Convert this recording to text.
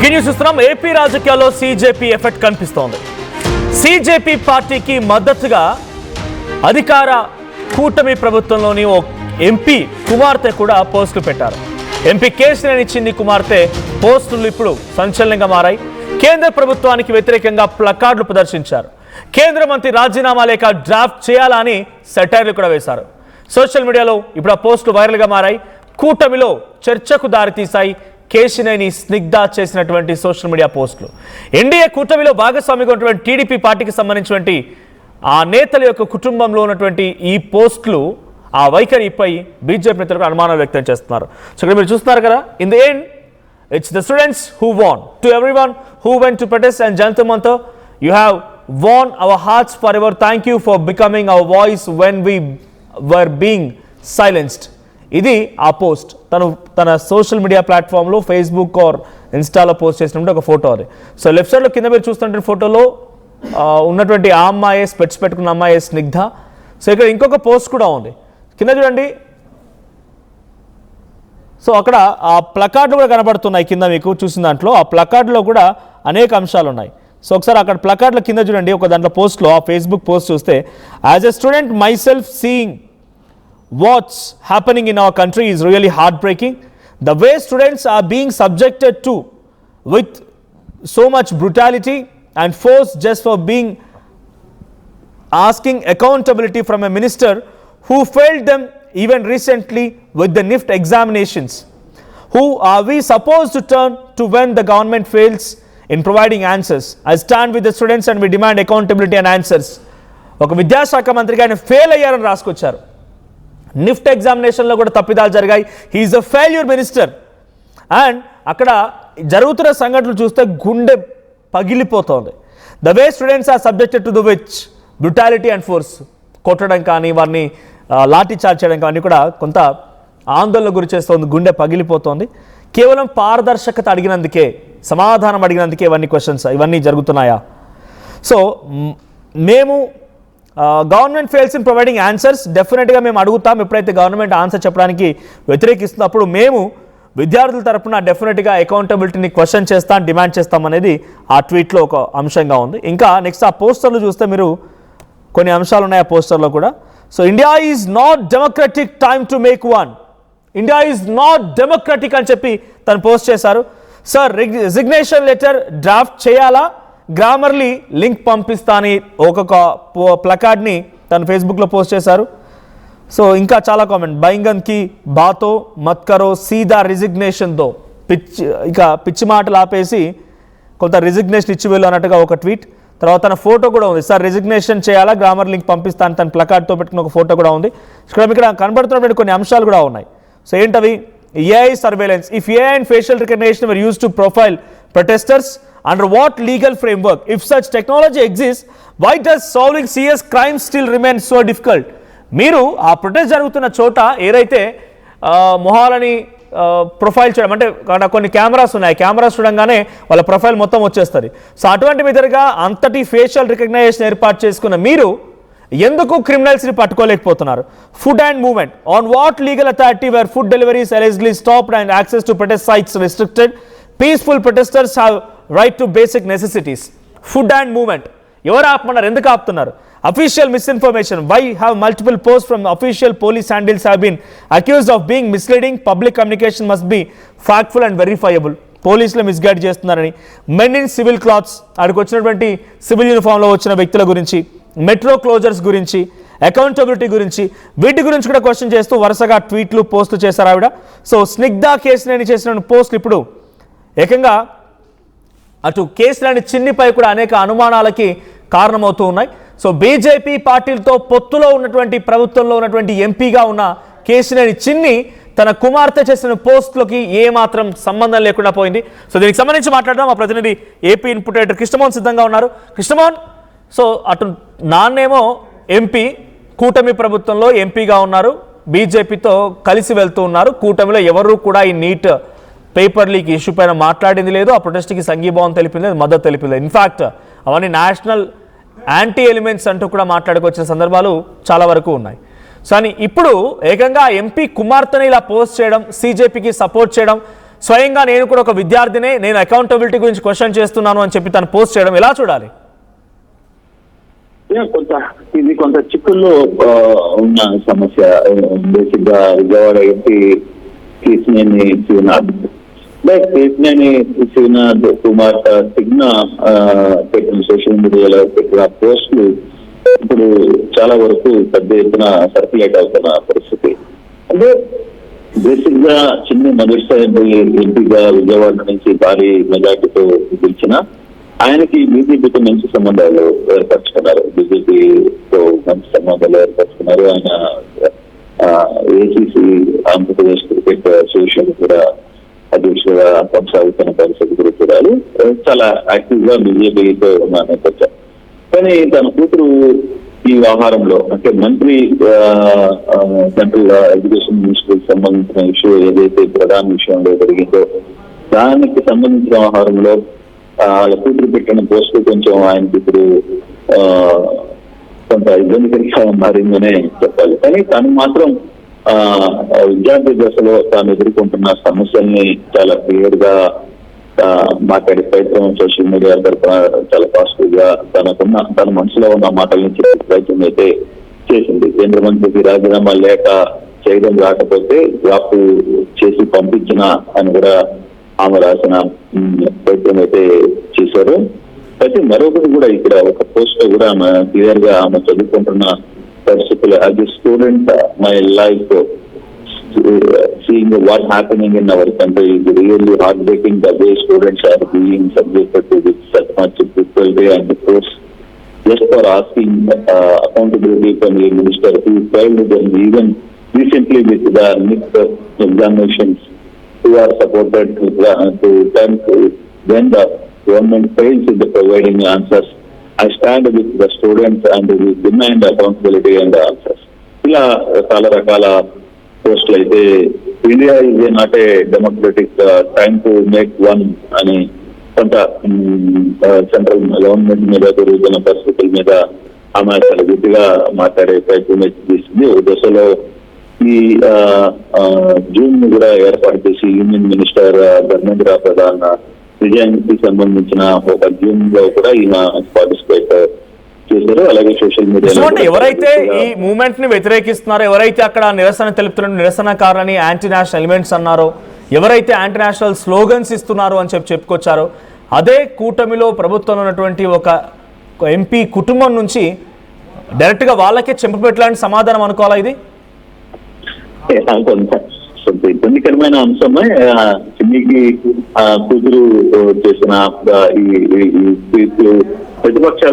News చూస్తున్నాం. AP రాజకీయాల్లో CJP effect కనిపిస్తోంది. సీజేపీ పార్టీకి మద్దతుగా అధికార కూటమి ప్రభుత్వంలోని ఓ ఎంపీ కుమార్తె కూడా పోస్టులు పెట్టారు. ఎంపీ కేశినేని చిన్ని కుమార్తె పోస్టులు ఇప్పుడు సంచలనంగా మారాయి. కేంద్ర ప్రభుత్వానికి వ్యతిరేకంగా ప్లకార్డులు ప్రదర్శించారు. కేంద్ర మంత్రి రాజీనామా లేఖ డ్రాఫ్ట్ చేయాలని సెటైర్లు కూడా వేశారు. సోషల్ మీడియాలో ఇప్పుడు ఆ పోస్టులు వైరల్గా మారాయి. కూటమిలో చర్చకు దారితీశాయి కేశినేని స్నిగ్ధ చేసినటువంటి సోషల్ మీడియా పోస్టులు. ఎన్డీఏ కూటమిలో భాగస్వామిగా ఉన్నటువంటి టీడీపీ పార్టీకి సంబంధించినటువంటి ఆ నేతల యొక్క కుటుంబంలో ఉన్నటువంటి ఈ పోస్టులు ఆ వైఖరిపై బీజేపీ నేతలకు అనుమానాలు వ్యక్తం చేస్తున్నారు. సో ఇక్కడ మీరు చూస్తున్నారు కదా, in the end it's the students who won. To everyone who went to protest and Jantar Mantar, you have won our hearts forever. Thank you for becoming our voice when we were being silenced. ఇది ఆ post తన social media ప్లాట్ఫామ్లో Facebook or ఇన్స్టాలో post చేసినప్పుడు ఒక photo అది. So left సైడ్లో కింద మీరు చూస్తున్న ఫోటోలో ఉన్నటువంటి ఆ అమ్మాయి, స్పెట్స్ పెట్టుకున్న అమ్మాయి స్నిగ్ధ. సో ఇక్కడ ఇంకొక పోస్ట్ కూడా ఉంది, కింద చూడండి. సో అక్కడ ఆ ప్లకార్డులు కూడా కనబడుతున్నాయి కింద మీకు చూసిన దాంట్లో. ఆ ప్లకార్డులో కూడా అనేక అంశాలు ఉన్నాయి. సో ఒకసారి అక్కడ ప్లకార్డుల కింద చూడండి, ఒక దాంట్లో పోస్ట్లో ఆ ఫేస్బుక్ పోస్ట్ చూస్తే, as a student my self seeing what's happening in our country is really heartbreaking. The way students are being subjected to with so much brutality and force just for being asking accountability from a minister who failed them even recently with the NIFT examinations. Who are we supposed to turn to when the government fails in providing answers? I stand with the students and we demand accountability and answers. ఒక విద్యాశాఖ మంత్రిగా ఆయన fail అయ్యారని రాసుకొచ్చారు. NIFT ఎగ్జామినేషన్లో కూడా తప్పిదాలు జరిగాయి. He is a failure minister. And అక్కడ జరుగుతున్న సంఘటనలు చూస్తే గుండె పగిలిపోతుంది. The way students are subjected to the which brutality and force, కొట్టడం కానీ వారిని లాఠీ చార్జ్ చేయడం కానీ కూడా కొంత ఆందోళన గురి చేస్తోంది. గుండె పగిలిపోతోంది. కేవలం పారదర్శకత అడిగినందుకే, సమాధానం అడిగినందుకే ఇవన్నీ క్వశ్చన్స్ ఇవన్నీ జరుగుతున్నాయా? సో మేము government fails in providing answers డెఫినెట్గా మేము అడుగుతాం. ఎప్పుడైతే గవర్నమెంట్ ఆన్సర్ చెప్పడానికి వ్యతిరేకిస్తున్నప్పుడు మేము విద్యార్థుల తరఫున డెఫినెట్గా అకౌంటబిలిటీని క్వశ్చన్ చేస్తాం, డిమాండ్ చేస్తాం అనేది ఆ ట్వీట్లో ఒక అంశంగా ఉంది. ఇంకా నెక్స్ట్ ఆ పోస్టర్లు చూస్తే మీరు కొన్ని అంశాలు ఉన్నాయి ఆ పోస్టర్లో కూడా. So India is not democratic, time to make one. India is not democratic అని చెప్పి తను పోస్ట్ చేశారు. సార్ రిజిగ్నేషన్ లెటర్ డ్రాఫ్ట్ చేయాలా, గ్రామర్లీ లింక్ పంపిస్తా అని ఒక్కొక్క ప్లకార్డ్ని తను ఫేస్బుక్లో పోస్ట్ చేశారు. సో ఇంకా చాలా కామెంట్, బైంగన్కి బాతో మత్ కరో సీదా రిజిగ్నేషన్ దో, పిచ్చి మాటలు ఆపేసి కొంత రిజిగ్నేషన్ ఇచ్చి వెళ్ళు అన్నట్టుగా ఒక ట్వీట్. తర్వాత తన ఫోటో కూడా ఉంది, సార్ రిజిగ్నేషన్ చేయాలా, గ్రామర్ లింక్ పంపిస్తాను తన ప్లకార్డ్తో పెట్టుకున్న ఒక ఫోటో కూడా ఉంది. ఇక్కడ కనబడుతున్నటువంటి కొన్ని అంశాలు కూడా ఉన్నాయి. సో ఏంటవి? AI surveillance. If AI and facial recognition were used to profile protesters, under what legal framework? If such technology exists, why does solving serious crimes still remain so difficult? మీరు ఆ ప్రొటెస్ట్ జరుగుతున్న చోట ఏదైతే మొహాలని profile చేయడం, అంటే కొన్ని cameras ఉన్నాయి, cameras చూడంగానే వాళ్ళ ప్రొఫైల్ మొత్తం వచ్చేస్తుంది. సో అటువంటి విధంగా అంతటి ఫేషియల్ రికగ్నైజేషన్ ఏర్పాటు చేసుకున్న మీరు ఎందుకు క్రిమినల్స్ని పట్టుకోలేకపోతున్నారు? Food and movement. On what legal authority were food deliveries allegedly stopped and access to protest sites restricted? Peaceful protesters have right to basic necessities. Food and movement ఎవరు ఆపమన్నారు? ఎందుకు ఆపుతున్నారు? Official misinformation. Why have multiple post from official police handles have been accused of being misleading. Public communication must be factful and verifiable. పోలీసులు misguide చేస్తున్నారని. Men in civil clothes, అక్కడికి వచ్చినటువంటి civil యూనిఫామ్లో వచ్చిన వ్యక్తుల గురించి, మెట్రో క్లోజర్స్ గురించి, accountability గురించి, వీటి గురించి కూడా క్వశ్చన్ చేస్తూ వరుసగా ట్వీట్లు పోస్టులు చేశారు ఆవిడ. సో స్నిగ్ధ కేశినేని చేసిన పోస్టులు ఇప్పుడు ఏకంగా అటు కేశినేని చిన్నిపై కూడా అనేక అనుమానాలకి కారణమవుతూ ఉన్నాయి. సో బీజేపీ పార్టీలతో పొత్తులో ఉన్నటువంటి ప్రభుత్వంలో ఉన్నటువంటి ఎంపీగా ఉన్న కేశినేని చిన్ని తన కుమార్తె చేసిన పోస్టులకి ఏమాత్రం సంబంధం లేకుండా పోయింది. సో దీనికి సంబంధించి మాట్లాడడం మా ప్రతినిధి ఏపీ ఇన్పుట్ ఎడిటర్ కృష్ణమోహన్ సిద్ధంగా ఉన్నారు. కృష్ణమోహన్, సో అటు నాన్నేమో ఎంపీ, కూటమి ప్రభుత్వంలో ఎంపీగా ఉన్నారు, బీజేపీతో కలిసి వెళ్తూ ఉన్నారు. కూటమిలో ఎవరు కూడా ఈ నీట్ పేపర్ లీక్ ఇష్యూ పైన మాట్లాడింది లేదు, ఆ ప్రొటెస్ట్కి సంఘీభావం తెలిపింది లేదు, మద్దతు తెలిపింది లేదు. ఇన్ఫ్యాక్ట్ అవన్నీ నేషనల్ యాంటీ ఎలిమెంట్స్ అంటూ కూడా మాట్లాడుకొచ్చిన సందర్భాలు చాలా వరకు ఉన్నాయి. సో అని ఇప్పుడు ఏకంగా ఎంపీ కుమార్తెని ఇలా పోస్ట్ చేయడం, సీజేపీకి సపోర్ట్ చేయడం, స్వయంగా నేను కూడా ఒక విద్యార్థినే, నేను అకౌంటబిలిటీ గురించి క్వశ్చన్ చేస్తున్నాను అని చెప్పి తను పోస్ట్ చేయడం ఎలా చూడాలి? ఇది కొంత చిక్కుల్లో ఉన్న సమస్య. బేసిక్ గా విజయవాడ ఎంపీ కేసినేని శివనాథ్ కుమార్ సిగ్నా పెట్టిన సోషల్ మీడియాలో పెట్టిన పోస్టులు ఇప్పుడు చాలా వరకు పెద్ద ఎత్తున సర్క్యులేట్ అవుతున్న పరిస్థితి. అంటే బేసిక్ గా చిన్న మొదటిసారి ఎంపీగా విజయవాడ నుంచి భారీ మెజార్టీతో గెలిచిన ఆయనకి బీజేపీతో మంచి సంబంధాలు ఏర్పరచుకున్నారు. బీజేపీతో మంచి సంబంధాలు ఏర్పరచుకున్నారు. ఆయన ఏసీసీ ఆంధ్రప్రదేశ్ క్రికెట్ అసోసియేషన్ కూడా అధ్యక్షుడుగా కొనసాగుతున్న పరిస్థితి కూడా చూడాలి. చాలా యాక్టివ్ గా బీజేపీతో ఉన్న నేపథ్యం. కానీ తన కూతురు ఈ వ్యవహారంలో అంటే మంత్రి సెంట్రల్ ఎడ్యుకేషన్ మినిస్టర్ సంబంధించిన ఇష్యూ ఏదైతే ప్రధాన విషయంలో జరిగిందో దానికి సంబంధించిన వ్యవహారంలో వాళ్ళ కూతురు పెట్టిన పోస్ట్ కొంచెం ఆయనకి ఇప్పుడు కొంత ఇబ్బందికరంగా మారిందనే చెప్పాలి. కానీ తను మాత్రం విద్యార్థి దశలో తాను ఎదుర్కొంటున్న సమస్యల్ని చాలా క్లియర్ గా మాట్లాడే ప్రయత్నం సోషల్ మీడియా తరఫున చాలా పాజిటివ్ గా తన మనసులో ఉన్న మాటల్ని చెప్పే ప్రయత్నం అయితే చేసింది. కేంద్ర మంత్రికి రాజీనామా లేక చేయడం రాకపోతే డ్రాప్ చేసి పంపించిన అని కూడా ఆమె రాసిన ప్రయత్నం అయితే చేశారు. అయితే మరొకటి కూడా ఇక్కడ ఒక పోస్ట్ కూడా ఆమె క్లియర్ గా ఆమె చదువుకుంటున్న పరిస్థితులు as a student my life seeing what happening in our country is really heartbreaking. The way students are being subjected to with such much difficulty and force just for asking accountability from the minister who failed them even recently with the NIFT examinations, who are supported to turn to when the government fails in the providing answers. I stand with the students and we demand accountability and the answers. ఇలా చాలా రకాల పోస్టులు అయితే India is not a democratic time to make one అని కొంత central government మీద జరుగుతున్న పరిస్థితుల మీద ఆమె చాలా గట్టిగా మాట్లాడే ప్రయత్నం చేసింది. ఒక దశలో ఈ జూన్ ని కూడా ఏర్పాటు చేసి యూనియన్ మినిస్టర్ ధర్మేంద్ర ప్రధాన్ విజయానికి సంబంధించిన ఒక జూన్ లో కూడా ఈమె పార్టిసిపేట్ చేశారు. అలాగే సోషల్ మీడియా ఎవరైతే ఈ మూవ్మెంట్ ని వ్యతిరేకిస్తున్నారో, ఎవరైతే అక్కడ నిరసన తెలుపుతున్న నిరసనకారులని యాంటీ నేషనల్ ఎలిమెంట్స్ అన్నారో, ఎవరైతే యాంటీ నేషనల్ స్లోగన్స్ ఇస్తున్నారో అని చెప్పుకొచ్చారో, అదే కూటమిలో ప్రభుత్వంలో ఉన్నటువంటి ఒక ఎంపీ కుటుంబం నుంచి డైరెక్ట్ గా వాళ్ళకే చెంపపెట్టలాంటి సమాధానం అనుకోవాలా? ఇది కొంత ఇబ్బందికరమైన అంశమే. చిన్నికి కూతురు చేసిన ఈ ప్రతిపక్షాలు